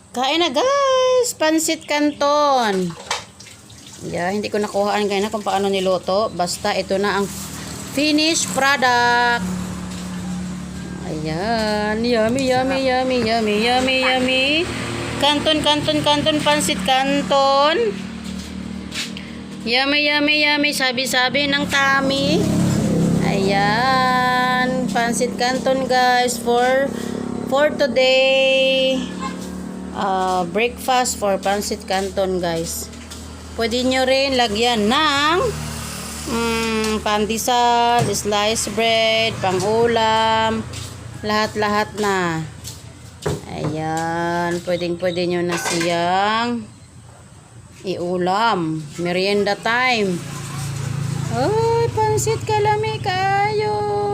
Kain na guys! Pansit Canton. Yeah, hindi ko nakuhaan kayo na kung paano niluto. Basta ito na ang finished product. Ayan. Yummy, yummy, yummy, yummy, yummy, yummy. Canton, Canton, Canton, Pansit Canton. Yummy, yummy, yummy. Sabi-sabi ng tummy. Ayan. Pansit Canton guys for today. Breakfast for Pansit Canton guys. Pwede nyo rin lagyan ng pandesal, sliced bread, pang-ulam, lahat-lahat na. Ayan, pwede nyo na siyang iulam. Merienda time. Ay, pansit kalami kayo.